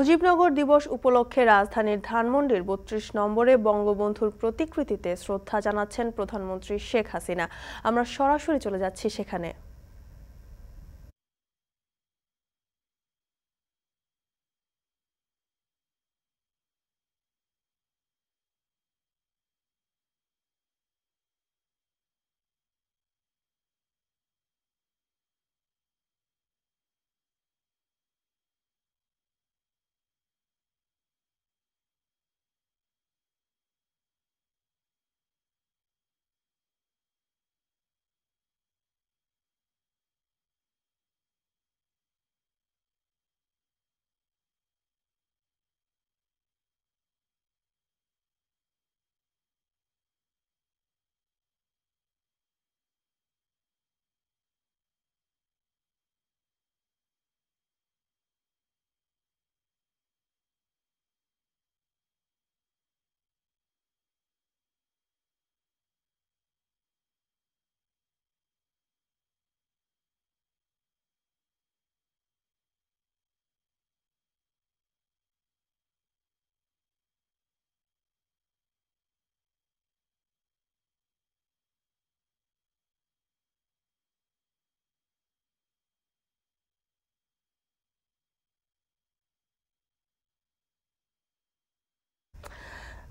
মুজিবনগর দিবস উপলক্ষে রাজধানীর ধানমন্ডির ৩২ নম্বরে বঙ্গবন্ধুর প্রতিকৃতিতে শ্রদ্ধা জানাচ্ছেন প্রধানমন্ত্রী শেখ হাসিনা। আমরা সরাসরি চলে যাচ্ছি সেখানে।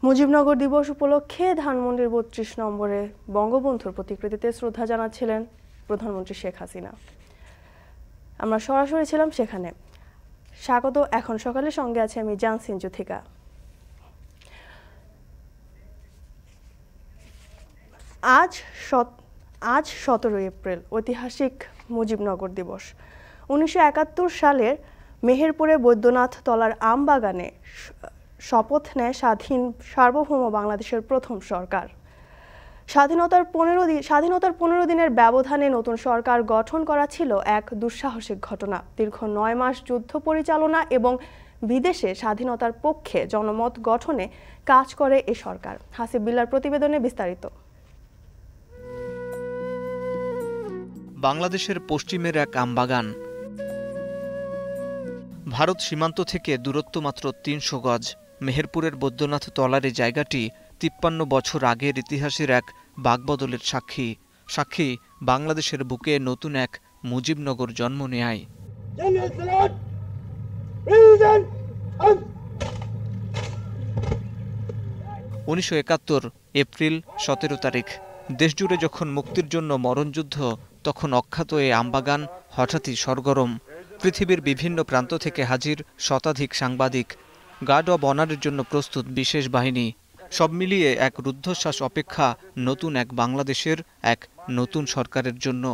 মুজিবনগর দিবস উপলক্ষে ধানমন্ডির ৩২ নম্বরে বঙ্গবন্ধুর প্রতিকৃতিতে শ্রদ্ধা জানাচ্ছিলেন প্রধানমন্ত্রী শেখ হাসিনা। আমরা সরাসরি ছিলাম সেখানে। স্বাগত। এখন সকালের সঙ্গে আছে আমি জানসিন জুথিকা। আজ ১৭ এপ্রিল ঐতিহাসিক মুজিবনগর দিবস। ১৯৭১ সালের মেহেরপুরে বৈদ্যনাথ তলার আমবাগানে শপথ নেয় স্বাধীন সার্বভৌম বাংলাদেশের প্রথম সরকার। স্বাধীনতার ১৫ দিনের ব্যবধানে নতুন সরকার গঠন করা ছিল এক দুঃসাহসিক ঘটনা। দীর্ঘ ৯ মাস যুদ্ধ পরিচালনা এবং বিদেশে স্বাধীনতার পক্ষে জনমত গঠনে কাজ করে এ সরকার। হাসিব বিল্লার প্রতিবেদনে বিস্তারিত। বাংলাদেশের পশ্চিমের এক আমবাগান, ভারত সীমান্ত থেকে দূরত্ব মাত্র ৩০০ গজ। মেহেরপুরের বৈদ্যনাথ তলার এই জায়গাটি ৫৩ বছর আগের ইতিহাসের এক বাকবদলের সাক্ষী। সাক্ষী বাংলাদেশের বুকে নতুন এক মুজিবনগর জন্ম নেয়। ১৯৭১ এপ্রিল ১৭ তারিখ। দেশজুড়ে যখন মুক্তির জন্য মরণযুদ্ধ, তখন অখ্যাত এ আমবাগান হঠাৎই সরগরম। পৃথিবীর বিভিন্ন প্রান্ত থেকে হাজির শতাধিক সাংবাদিক, গার্ড অব অনারের জন্য প্রস্তুত বিশেষ বাহিনী। সব মিলিয়ে এক রুদ্ধশ্বাস অপেক্ষা নতুন এক বাংলাদেশের, এক নতুন সরকারের জন্য।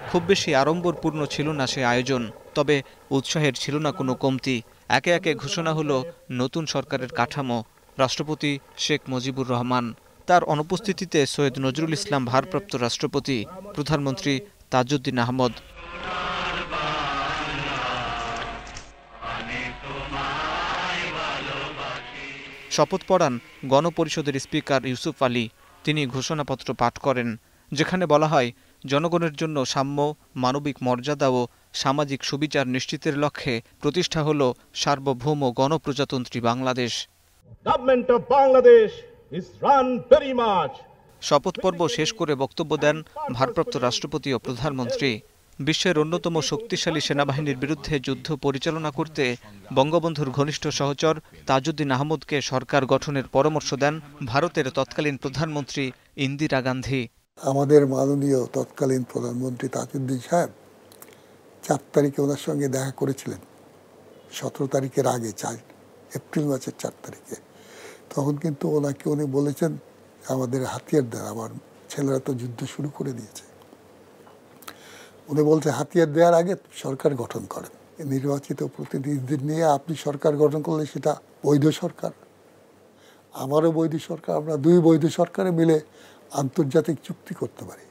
খুব বেশি আড়ম্বরপূর্ণ ছিল না সে আয়োজন, তবে উৎসাহের ছিল না কোনো কমতি। একে একে ঘোষণা হলো নতুন সরকারের কাঠামো। রাষ্ট্রপতি শেখ মুজিবুর রহমান, তার অনুপস্থিতিতে সৈয়দ নজরুল ইসলাম ভারপ্রাপ্ত রাষ্ট্রপতি, প্রধানমন্ত্রী তাজউদ্দিন আহমদ। শপথ পড়ান গণপরিষদের স্পিকার ইউসুফ আলী। তিনি ঘোষণাপত্র পাঠ করেন, যেখানে বলা হয় জনগণের জন্য সাম্য, মানবিক মর্যাদা ও সামাজিক সুবিচার নিশ্চিতের লক্ষ্যে প্রতিষ্ঠা হল সার্বভৌম গণপ্রজাতন্ত্রী বাংলাদেশ। শপথ পর্ব শেষ করে বক্তব্য দেন ভারপ্রাপ্ত রাষ্ট্রপতি ও প্রধানমন্ত্রী। বিশ্বের অন্যতম শক্তিশালী সেনাবাহিনীর বিরুদ্ধে যুদ্ধ পরিচালনা করতে বঙ্গবন্ধুর ঘনিষ্ঠ সহচর তাজউদ্দিন আহমদকে সরকার গঠনের পরামর্শ দেন ভারতের তৎকালীন প্রধানমন্ত্রী ইন্দিরা গান্ধী। আমাদের মাননীয় তৎকালীন প্রধানমন্ত্রী তাজউদ্দিন সাহেব ৪ তারিখে ওনার সঙ্গে দেখা করেছিলেন, ১৭ তারিখের আগে, ৪ এপ্রিল মাসের ৪ তারিখে। তখন কিন্তু ওনাকে উনি বলেছেন আমাদের হাতিয়ার দেন, আমার ছেলেরা তো যুদ্ধ শুরু করে দিয়েছে। উনি বলছে হাতিয়ার দেওয়ার আগে সরকার গঠন করেন, নির্বাচিত প্রতিনিধিদের নিয়ে আপনি সরকার গঠন করলে সেটা বৈধ সরকার, আমারও বৈধ সরকার, আমরা দুই বৈধ সরকারে মিলে আন্তর্জাতিক চুক্তি করতে পারি।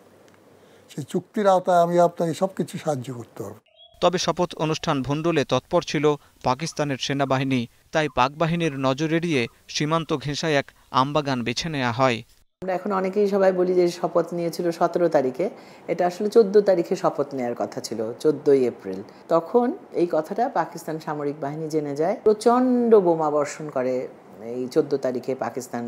সেই চুক্তির আওতায় আমি আপনাকে সবকিছু সাহায্য করতে পারব। তবে শপথ অনুষ্ঠান ভণ্ডুলে তৎপর ছিল পাকিস্তানের সেনাবাহিনী। তাই পাক বাহিনীর নজর এড়িয়ে সীমান্ত ঘেঁষায় এক আমবাগান বেছে নেওয়া হয়। আমরা এখন অনেকেই সবাই বলি যে শপথ নিয়েছিল 17 তারিখে, এটা আসলে 14 তারিখে শপথ নেওয়ার কথা ছিল, 14 এপ্রিল। তখন এই কথাটা পাকিস্তান সামরিক বাহিনী জেনে যায়, প্রচণ্ড বোমা বর্ষণ করে এই 14 তারিখে পাকিস্তান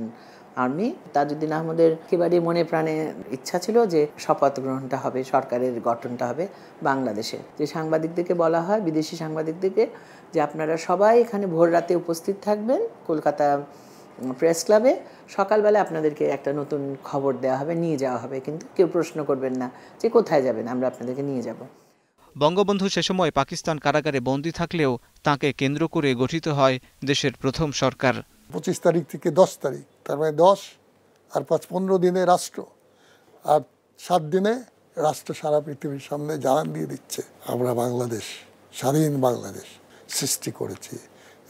আর্মি। তাজউদ্দিন আহমদের একেবারে মনে প্রাণে ইচ্ছা ছিল যে শপথ গ্রহণটা হবে, সরকারের গঠনটা হবে বাংলাদেশে। যে সাংবাদিকদেরকে বলা হয়, বিদেশি সাংবাদিকদেরকে, যে আপনারা সবাই এখানে ভোর রাতে উপস্থিত থাকবেন কলকাতা প্রেস ক্লাবে, সকালবেলা আপনাদেরকে একটা নতুন খবর দেওয়া হবে, নিয়ে যাওয়া হবে, কিন্তু কেউ প্রশ্ন করবেন না যে কোথায় যাবেন, আমরা আপনাদেরকে নিয়ে যাব। বঙ্গবন্ধু সে সময় পাকিস্তান কারাগারে বন্দী থাকলেও তাকে কেন্দ্র করে গঠিত হয় দেশের প্রথম সরকার। 25 তারিখ থেকে 10 তারিখ, তার মানে 10 আর 15 দিনে রাষ্ট্র, আর 7 দিনে রাষ্ট্র সারা পৃথিবীর সামনে জানান দিয়ে দিচ্ছে আমরা বাংলাদেশ, স্বাধীন বাংলাদেশ সৃষ্টি করেছি।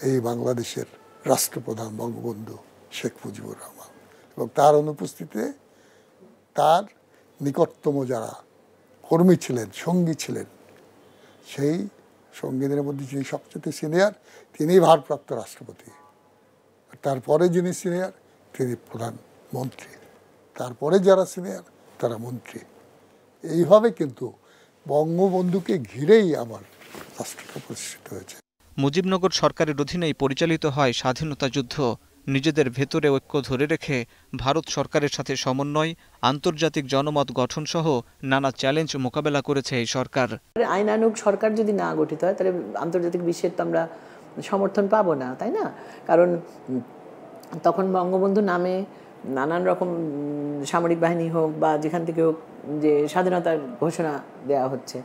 এই বাংলাদেশের রাষ্ট্রপ্রধান বঙ্গবন্ধু শেখ মুজিবুর রহমান, এবং তার অনুপস্থিতিতে তার নিকটতম যারা কর্মী ছিলেন, সঙ্গী ছিলেন, সেই সঙ্গীদের মধ্যে যিনি সবচেয়ে সিনিয়র তিনিই ভারপ্রাপ্ত রাষ্ট্রপতি, তারপরে যিনি সিনিয়র তিনি প্রধানমন্ত্রী, তারপরে যারা সিনিয়র তারা মন্ত্রী। এইভাবে কিন্তু বঙ্গবন্ধুকে ঘিরেই আমার রাষ্ট্রটা প্রতিষ্ঠিত হয়েছে। মুজিবনগর সরকারের অধীনেই পরিচালিত হয় স্বাধীনতা যুদ্ধ। নিজেদের ভেতরে ঐক্য ধরে রেখে ভারত সরকারের সাথে সমন্বয়, আন্তর্জাতিক জনমত গঠনসহ নানা চ্যালেঞ্জ মোকাবেলা করেছে এই সরকার। আইনানুগ সরকার যদি না গঠিত হয় তাহলে আন্তর্জাতিক বিশ্বের তো আমরা সমর্থন পাবো না, তাই না? কারণ তখন বঙ্গবন্ধু নামে নানান রকম সামরিক বাহিনী হোক বা যেখান থেকে হোক যে স্বাধীনতার ঘোষণা দেওয়া হচ্ছে,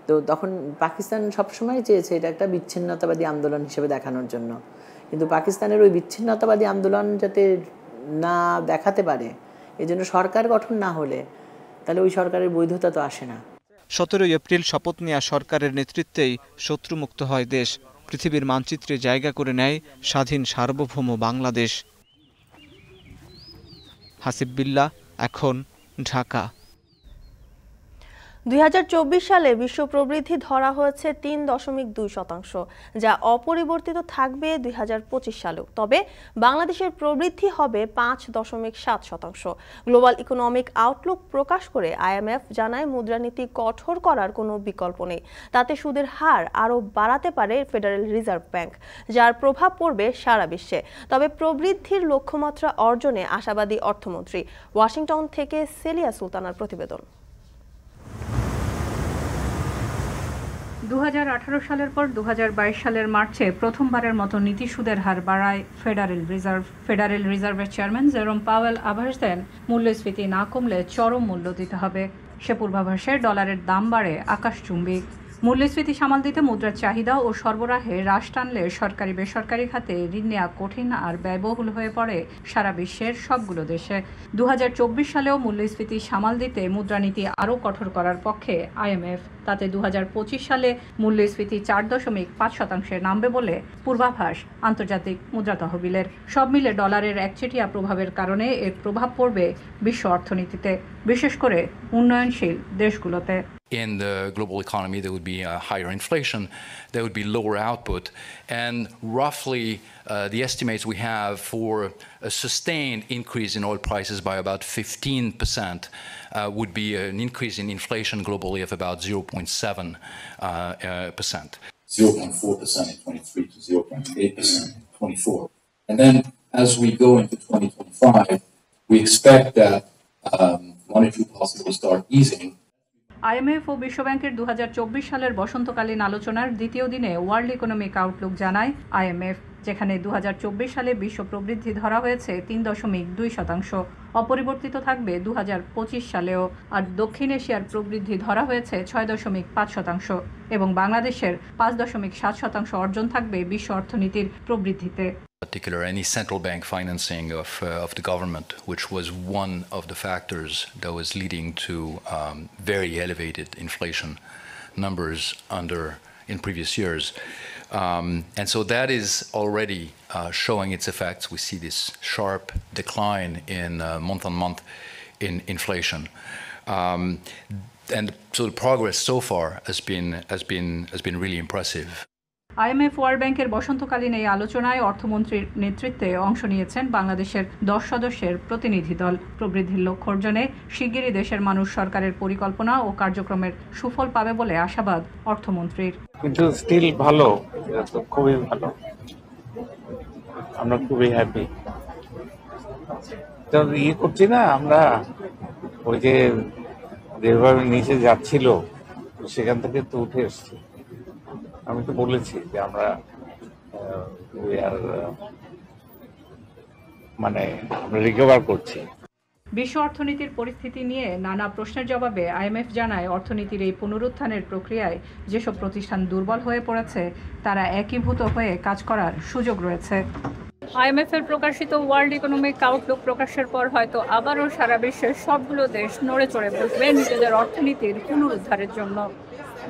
তো তখন পাকিস্তান সবসময় চেয়েছে এটা একটা বিচ্ছিন্নতাবাদী আন্দোলন হিসেবে দেখানোর জন্য, কিন্তু পাকিস্তানের ওই বিচ্ছিন্নতাবাদী আন্দোলন যাতে না দেখাতে পারে, এই জন্য সরকার গঠন না হলে তাহলে ওই সরকারের বৈধতা তো আসে না। 17 এপ্রিল শপথ নেওয়া সরকারের নেতৃত্বেই শত্রুমুক্ত হয় দেশ, পৃথিবীর মানচিত্রে জায়গা করে নেয় স্বাধীন সার্বভৌম বাংলাদেশ। হাসিব বিল্লাহ, এখন, ঢাকা। 2024 সালে বিশ্ব প্রবৃদ্ধি ধরা হয়েছে 3.2%, যা অপরিবর্তিত থাকবে 2025 সালেও। তবে বাংলাদেশের প্রবৃদ্ধি হবে 5.7%। গ্লোবাল ইকোনমিক আউটলুক প্রকাশ করে IMF জানায় মুদ্রানীতি কঠোর করার কোনো বিকল্প নেই। তাতে সুদের হার আরও বাড়াতে পারে ফেডারেল রিজার্ভ ব্যাংক, যার প্রভাব পড়বে সারা বিশ্বে। তবে প্রবৃদ্ধির লক্ষ্যমাত্রা অর্জনে আশাবাদী অর্থমন্ত্রী। ওয়াশিংটন থেকে সেলিয়া সুলতানার প্রতিবেদন। 2018 সালের পর 2022 সালের মার্চে প্রথমবারের মতো নীতি সুদের হার বাড়ায় ফেডারেল রিজার্ভ। ফেডারেল রিজার্ভের চেয়ারম্যান জেরোম পাওয়েল আভাস দেন, মূল্যস্ফীতি না কমলে চরম মূল্য দিতে হবে। সে পূর্বাভাসে ডলারের দাম বাড়ে আকাশচুম্বী। মূল্যস্ফীতি সামাল দিতে মুদ্রার চাহিদা ও সরবরাহে হ্রাস টানলে সরকারি বেসরকারি খাতে ঋণ নেওয়া কঠিন আর ব্যয়বহুল হয়ে পড়ে সারা বিশ্বের সবগুলো দেশে। 2024 সালেও মূল্যস্ফীতি সামাল দিতে মুদ্রানীতি আরও কঠোর করার পক্ষে IMF। তাতে 2025 সালে মূল্যস্ফীতি 4.5% নামবে বলে পূর্বাভাস আন্তর্জাতিক মুদ্রা তহবিলের। সব মিলে ডলারের একচেটিয়া প্রভাবের কারণে এর প্রভাব পড়বে বিশ্ব অর্থনীতিতে, বিশেষ করে উন্নয়নশীল দেশগুলোতে। In the global economy, there would be higher inflation, there would be lower output, and roughly the estimates we have for a sustained increase in oil prices by about 15% would be an increase in inflation globally of about 0.7%. 0.4% in 23 to 0.8% in 24. And then as we go into 2025, we expect that monetary policy will start easing. IMF ও বিশ্বব্যাংকের 2024 সালের বসন্তকালীন আলোচনার দ্বিতীয় দিনে world economic Outlook জানায় IMF, যেখানে 2024 সালে বিশ্ব প্রবৃদ্ধি ধরা হয়েছে 3.2%, অপরিবর্তিত থাকবে 2025 সালেও। আর দক্ষিণ এশিয়ার প্রবৃদ্ধি ধরা হয়েছে 6.5% এবং বাংলাদেশের 5.7% অর্জন থাকবে বিশ্ব অর্থনীতির প্রবৃদ্ধিতে। Particular any central bank financing of the government, which was one of the factors that was leading to very elevated inflation numbers in previous years. And so that is already showing its effects. We see this sharp decline in month on month in inflation. And so the progress so far has been really impressive. IMF world ব্যাংকের বসন্তকালীন এই আলোচনায় অর্থমন্ত্রীর নেতৃত্বে অংশ নিয়েছেন বাংলাদেশের 10 সদস্যের প্রতিনিধি দল। প্রবৃদ্ধির লক্ষ্য অর্জনে শিগগিরই দেশের মানুষ সরকারের পরিকল্পনা ও কার্যক্রমের সুফল পাবে বলে আশাবাদ অর্থমন্ত্রীর। কিন্তু স্টিল ভালো, খুবই ভালো, আমরা খুবই হ্যাপি। ইয়ে করছি না আমরা, ওই যে যেভাবে নিচে যাচ্ছিল সেখান থেকে তো উঠে এসছি। আমি তো বলেছি যে আমরা আমরা রিকভার করছি। বিশ্ব অর্থনীতির পরিস্থিতি নিয়ে নানা প্রশ্নের জবাবে IMF জানায়, অর্থনীতির এই পুনরুত্থানের প্রক্রিয়ায় যেসব প্রতিষ্ঠান দুর্বল হয়ে পড়েছে তারা একীভূত হয়ে কাজ করার সুযোগ রয়েছে। IMF এর প্রকাশিত ওয়ার্ল্ড ইকোনমিক আউটলুক প্রকাশের পর হয়তো আবারও সারা বিশ্বের সবগুলো দেশ নড়ে চড়ে বসবে নিজেদের অর্থনীতির পুনরুদ্ধারের জন্য।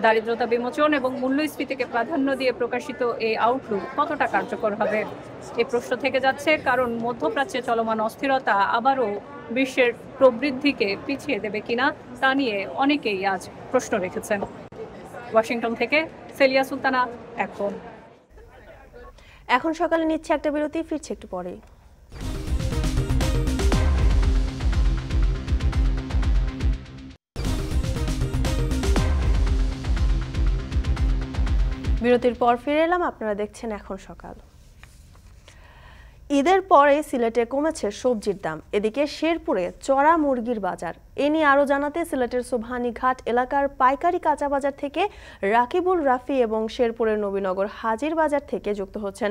দারিদ্রতা বিমোচন এবং মূল্যস্ফীতিকে প্রাধান্য দিয়ে প্রকাশিত এই আউটলুক কতটা কার্যকর হবে এই প্রশ্ন থেকে যাচ্ছে, কারণ মধ্যপ্রাচ্যে চলমান অস্থিরতা আবারও বিশ্বের প্রবৃদ্ধিকে পিছিয়ে দেবে কিনা তা নিয়ে অনেকেই আজ প্রশ্ন রেখেছেন। ওয়াশিংটন থেকে সেলিয়া সুলতানা, এখন সকালে নিচ্ছে একটা বিরতি, ফিরছে একটু পরেই। বিরতির পর ফিরে এলাম, আপনারা দেখছেন এখন সকাল। ঈদের পরে সিলেটে কমেছে সবজির দাম, এদিকে শেরপুরে চড়া মুরগির বাজার। এ নিয়ে আরো জানাতে সিলেটের সোবহানীঘাট এলাকার পাইকারি কাঁচা বাজার থেকে রাকিবুল রাফি এবং শেরপুরের নবীনগর হাজির বাজার থেকে যুক্ত হচ্ছেন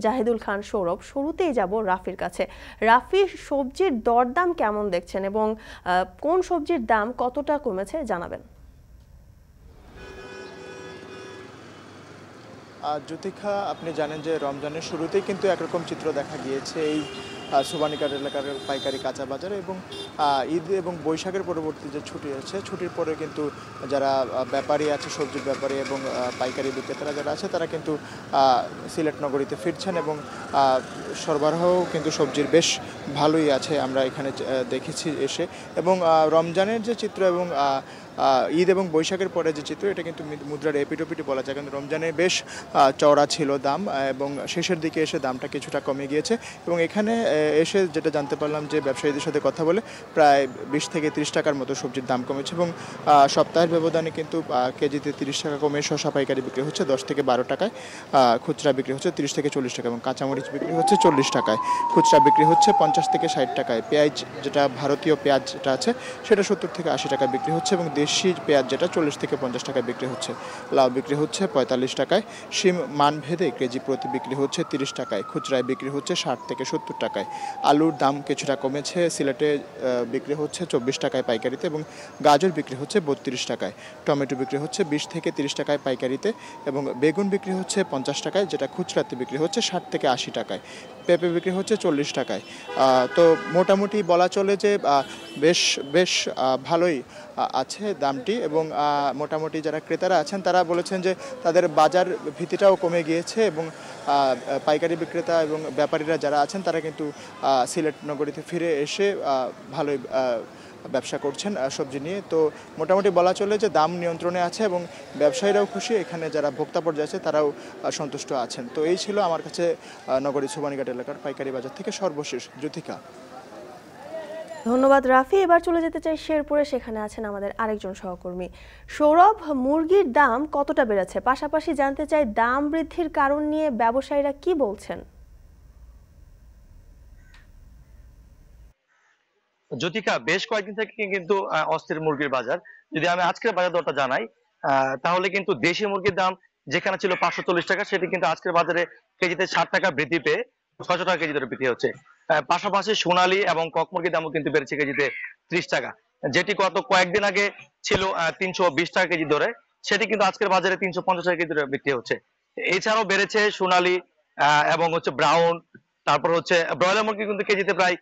জাহিদুল খান সৌরভ। শুরুতেই যাব রাফির কাছে। রাফি, সবজির দরদাম কেমন দেখছেন এবং কোন সবজির দাম কতটা কমেছে জানাবেন। জ্যোতিকা, আপনি জানেন যে রমজানের শুরুতেই কিন্তু একরকম চিত্র দেখা গিয়েছে এই সোবহানীঘাট এলাকার পাইকারি কাঁচা বাজারে, এবং ঈদ এবং বৈশাখের পরবর্তী যে ছুটি আছে, ছুটির পরে কিন্তু যারা ব্যাপারী আছে, সবজির ব্যাপারী এবং পাইকারি বিক্রেতারা যারা আছে তারা কিন্তু সিলেট নগরীতে ফিরছেন এবং সরবরাহও কিন্তু সবজির বেশ ভালোই আছে আমরা এখানে দেখেছি এসে। এবং রমজানের যে চিত্র এবং ঈদ এবং বৈশাখের পরে যে চিত্র, এটা কিন্তু মুদ্রার এপিটোপিটি বলা যায়, কারণ রমজানে বেশ চওড়া ছিল দাম এবং শেষের দিকে এসে দামটা কিছুটা কমে গিয়েছে। এবং এখানে এসে যেটা জানতে পারলাম যে ব্যবসায়ীদের সাথে কথা বলে প্রায় 20 থেকে 30 টাকার মতো সবজির দাম কমেছে এবং সপ্তাহের ব্যবধানে কিন্তু কেজিতে 30 টাকা কমে শসা পাইকারি বিক্রি হচ্ছে 10 থেকে 12 টাকায়, খুচরা বিক্রি হচ্ছে 30 থেকে 40 টাকা এবং কাঁচামরিচ বিক্রি হচ্ছে 40 টাকায়, খুচরা বিক্রি হচ্ছে 50 থেকে 60 টাকায়। পেঁয়াজ, যেটা ভারতীয় পেঁয়াজ যেটা আছে সেটা 70 থেকে 80 টাকা বিক্রি হচ্ছে এবং দেশি পেঁয়াজ যেটা 40 থেকে 50 টাকায় বিক্রি হচ্ছে। লাউ বিক্রি হচ্ছে 45 টাকায়, শিম মানভেদে কেজি প্রতি বিক্রি হচ্ছে 30 টাকায়, খুচরায় বিক্রি হচ্ছে 60 থেকে 70 টাকায়। আলুর দাম কিছুটা কমেছে, সিলেটে বিক্রি হচ্ছে 24 টাকায় পাইকারিতে এবং গাজর বিক্রি হচ্ছে 32 টাকায়, টমেটো বিক্রি হচ্ছে 20 থেকে 30 টাকায় পাইকারিতে এবং বেগুন বিক্রি হচ্ছে 50 টাকায়, যেটা খুচরাতে বিক্রি হচ্ছে 60 থেকে 80 টাকায়, পেঁপে বিক্রি হচ্ছে 40 টাকায়। তো মোটামুটি বলা চলে যে বেশ ভালোই আছে দামটি এবং মোটামুটি যারা ক্রেতারা আছেন তারা বলেছেন যে তাদের বাজার ভীতিটাও কমে গিয়েছে এবং পাইকারি বিক্রেতা এবং ব্যাপারীরা যারা আছেন তারা কিন্তু সিলেট নগরীতে ফিরে এসে ভালোই ব্যবসা করছেন সবজি নিয়ে। তো মোটামুটি বলা চলে যে দাম নিয়ন্ত্রণে আছে এবং ব্যবসায়ীরাও খুশি, এখানে যারা ভোক্তা পর্যায়ে আছে তারাও সন্তুষ্ট আছেন। তো এই ছিল আমার কাছে নগরীর সোবহানীঘাট এলাকার পাইকারি বাজার থেকে সর্বশেষ। জ্যোতিকা, ধন্যবাদ রাফি। এবার চলে যেতে চাই শেরপুরে, সেখানে আছেন আমাদের আরেকজন সহকর্মী সৌরভ। মুরগির দাম কতটা বেড়েছে, পাশাপাশি জানতে চাই দাম বৃদ্ধির কারণ নিয়ে ব্যবসায়ীরা কি বলছেন। জ্যোতিকা, বেশ কয়েকদিন থেকে কিন্তু অস্থির মুরগির বাজার। যদি আমি আজকের বাজার দরটা জানাই তাহলে কিন্তু দেশি মুরগির দাম যেখানে ছিল 540 টাকা, সেটি কিন্তু আজকের বাজারে কেজিতে 60 টাকা বৃদ্ধি পেয়ে 600 টাকা কেজি ধরে বিক্রি হচ্ছে। পাশাপাশি সোনালী এবং কক মুরগির দামও কিন্তু বেড়েছে কেজিতে 30 টাকা, যেটি গত কয়েকদিন আগে ছিল 320 টাকা কেজি ধরে, সেটি কিন্তু আজকের বাজারে 350 টাকা কেজি ধরে বিক্রি হচ্ছে। এছাড়াও বেড়েছে সোনালী এবং হচ্ছে ব্রাউন, তারপর হচ্ছে ব্রয়লার মুরগি কিন্তু কেজিতে প্রায়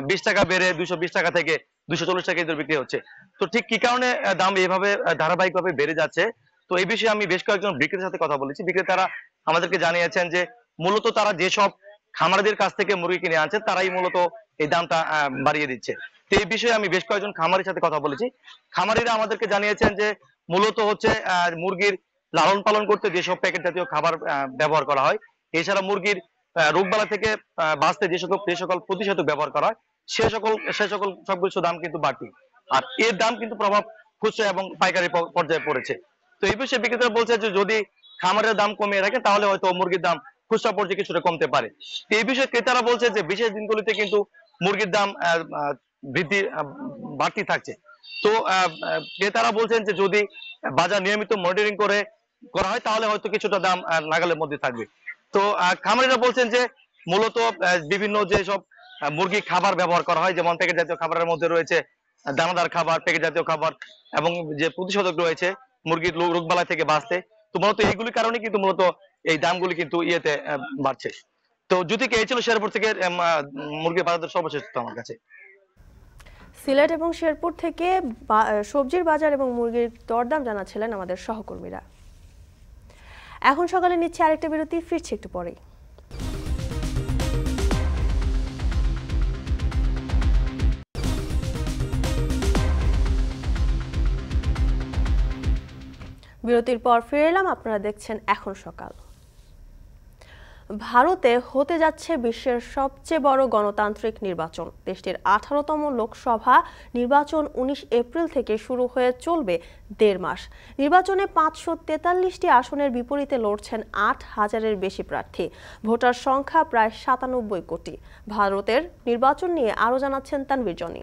20 টাকা বেড়ে 220 টাকা থেকে 240 টাকা কেজি বিক্রি হচ্ছে। তো ঠিক কি কারণে দাম এভাবে ধারাবাহিকভাবে বেড়ে যাচ্ছে, তো এই বিষয়ে আমি বেশ কয়েকজন বিক্রেতার সাথে কথা বলেছি। বিক্রেতারা আমাদেরকে জানিয়েছেন যে মূলত তারা যেসব খামারিদের কাছ থেকে মুরগি কিনে আনছে তারাই মূলত এই দামটা বাড়িয়ে দিচ্ছে। তো এই বিষয়ে আমি বেশ কয়েকজন খামারির সাথে কথা বলেছি। খামারিরা আমাদেরকে জানিয়েছেন যে মূলত হচ্ছে মুরগির লালন পালন করতে যেসব প্যাকেট জাতীয় খাবার ব্যবহার করা হয়, এছাড়া মুরগির রোগবালা থেকে বাঁচতে যে সকল প্রতিষেধক ব্যবহার করা হয় সে সকল সবকিছু দাম কিন্তু বাড়তি। আর এর দাম কিন্তু প্রভাব খুচরা এবং পাইকারি পর্যায়ে পড়েছে। তো এই বিষয়ে বিক্রেতারা বলছে যে যদি খামারের দাম কমিয়ে রাখে তাহলে হয়তো মুরগির দাম খুচরা পর্যায়ে কিছুটা কমতে পারে। তো এই বিষয়ে ক্রেতারা বলছে যে বিশেষ দিনগুলিতে কিন্তু মুরগির দাম বাড়তি থাকছে। তো ক্রেতারা বলছেন যে যদি বাজার নিয়মিত মনিটরিং করা হয় তাহলে হয়তো কিছুটা দাম নাগালের মধ্যে থাকবে। তো খামারিরা বলছেন যে মূলত বিভিন্ন যেসব মুরগি খাবার ব্যবহার করা হয়, যেমন প্যাকেট জাতীয় খাবারের মধ্যে রয়েছে দানাদার খাবার, প্যাকেট জাতীয় খাবার এবং যে প্রতিষেধক রয়েছে মুরগির রোগবালাই থেকে বাঁচতে, তো মূলত এইগুলির কারণে কিন্তু মূলত এই দামগুলি কিন্তু বাড়ছে। তো জ্যোতিকে এই ছিল শেরপুর থেকে মুরগির বাজার সর্বশেষ আমার কাছে। সিলেট এবং শেরপুর থেকে সবজির বাজার এবং মুরগির দরদাম জানাচ্ছিলেন আমাদের সহকর্মীরা। এখন সকালে নিচ্ছে আরেকটা বিরতি, ফিরছি একটু পরেই। বিরতির পর ফিরে এলাম, আপনারা দেখছেন এখন সকাল। ভারতে হতে যাচ্ছে বিশ্বের সবচেয়ে বড় গণতান্ত্রিক নির্বাচন। দেশটির 18তম লোকসভা নির্বাচন 19 এপ্রিল থেকে শুরু হয়ে চলবে 1.5 মাস। নির্বাচনে 543টি আসনের বিপরীতে লড়ছেন 8,000-এর বেশি প্রার্থী। ভোটার সংখ্যা প্রায় 97 কোটি। ভারতের নির্বাচন নিয়ে আরও জানাচ্ছেন তানভীর জনি।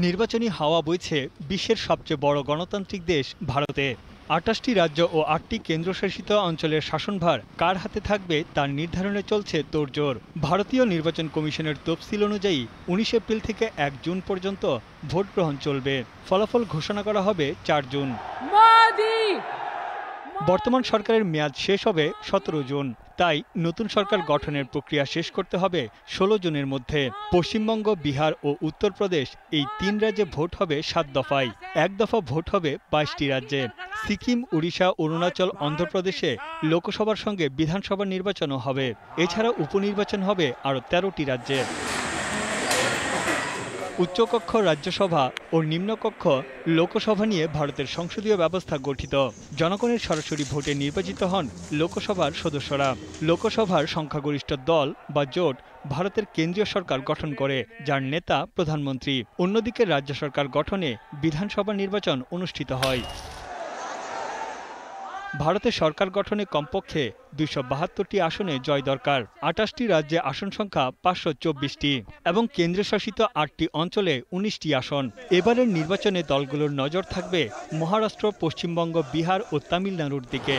নির্বাচনী হাওয়া বইছে বিশ্বের সবচেয়ে বড় গণতান্ত্রিক দেশ ভারতে। 28টি রাজ্য ও 8টি কেন্দ্রশাসিত অঞ্চলের শাসনভার কার হাতে থাকবে তার নির্ধারণে চলছে তোড়জোড়। ভারতীয় নির্বাচন কমিশনের তফসিল অনুযায়ী 19 এপ্রিল থেকে 1 জুন পর্যন্ত ভোট গ্রহণ চলবে। ফলাফল ঘোষণা করা হবে 4 জুন। বর্তমান সরকারের মেয়াদ শেষ হবে 17 জুন। তাই নতুন সরকার গঠনের প্রক্রিয়া শেষ করতে হবে 16 জুনের মধ্যে। পশ্চিমবঙ্গ, বিহার ও উত্তরপ্রদেশ এই 3 রাজ্যে ভোট হবে 7 দফায়। 1 দফা ভোট হবে 22টি রাজ্যে। সিকিম, উড়িষ্যা, অরুণাচল, অন্ধ্রপ্রদেশে লোকসভার সঙ্গে বিধানসভা নির্বাচনও হবে। এছাড়া উপনির্বাচন হবে আরও 13টি রাজ্যে। উচ্চকক্ষ রাজ্যসভা ও নিম্নকক্ষ লোকসভা নিয়ে ভারতের সংসদীয় ব্যবস্থা গঠিত। জনগণের সরাসরি ভোটে নির্বাচিত হন লোকসভার সদস্যরা। লোকসভার সংখ্যাগরিষ্ঠ দল বা জোট ভারতের কেন্দ্রীয় সরকার গঠন করে, যার নেতা প্রধানমন্ত্রী। অন্যদিকে রাজ্য সরকার গঠনে বিধানসভা নির্বাচন অনুষ্ঠিত হয়। ভারতের সরকার গঠনে কমপক্ষে 272টি আসনে জয় দরকার। 28টি রাজ্যে আসন সংখ্যা 524টি এবং কেন্দ্রশাসিত 8টি অঞ্চলে 19টি আসন। এবারের নির্বাচনে দলগুলোর নজর থাকবে মহারাষ্ট্র, পশ্চিমবঙ্গ, বিহার ও তামিলনাড়ুর দিকে।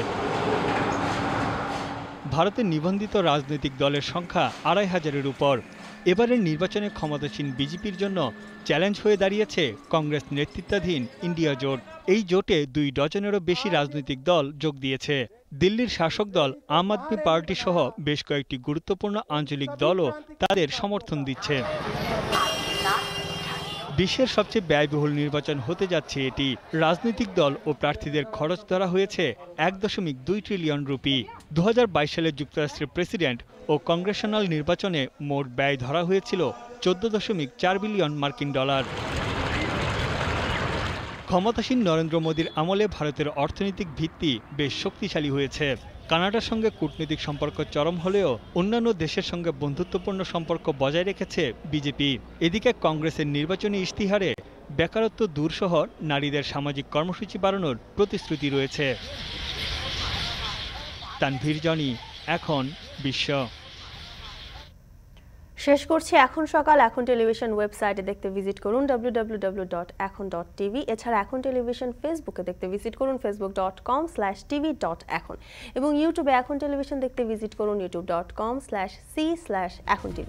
ভারতের নিবন্ধিত রাজনৈতিক দলের সংখ্যা 2500-এর উপর। এবারের নির্বাচনে ক্ষমতাসীন বিজেপির জন্য চ্যালেঞ্জ হয়ে দাঁড়িয়েছে কংগ্রেস নেতৃত্বাধীন ইন্ডিয়া জোট। এই জোটে 2 ডজনেরও বেশি রাজনৈতিক দল যোগ দিয়েছে। দিল্লির শাসক দল আম আদমি পার্টি সহ বেশ কয়েকটি গুরুত্বপূর্ণ আঞ্চলিক দলও তাদের সমর্থন দিচ্ছে। বিশ্বের সবচেয়ে ব্যয়বহুল নির্বাচন হতে যাচ্ছে এটি। রাজনৈতিক দল ও প্রার্থীদের খরচ ধরা হয়েছে 1.2 ট্রিলিয়ন রুপি। 2022 সালে যুক্তরাষ্ট্রের প্রেসিডেন্ট ও কংগ্রেশনাল নির্বাচনে মোট ব্যয় ধরা হয়েছিল 14.4 বিলিয়ন মার্কিন ডলার। ক্ষমতাসীন নরেন্দ্র মোদীর আমলে ভারতের অর্থনৈতিক ভিত্তি বেশ শক্তিশালী হয়েছে। কানাডার সঙ্গে কূটনৈতিক সম্পর্ক চরম হলেও অন্যান্য দেশের সঙ্গে বন্ধুত্বপূর্ণ সম্পর্ক বজায় রেখেছে বিজেপি। এদিকে কংগ্রেসের নির্বাচনী ইশতিহারে বেকারত্ব দূরসহ নারীদের সামাজিক কর্মসূচি বাড়ানোর প্রতিশ্রুতি রয়েছে। তানভীর জনি, এখন বিশ্ব। শেষ করছি এখন সকাল। এখন টেলিভিশন ওয়েবসাইটে দেখতে ভিজিট করুন www.ekhon.tv। এছাড়া এখন টেলিভিশন ফেসবুকে দেখতে ভিজিট করুন facebook.com/tv.ekhon এবং ইউটিউবে এখন টেলিভিশন দেখতে ভিজিট করুন youtube.com/c/ekhon tv।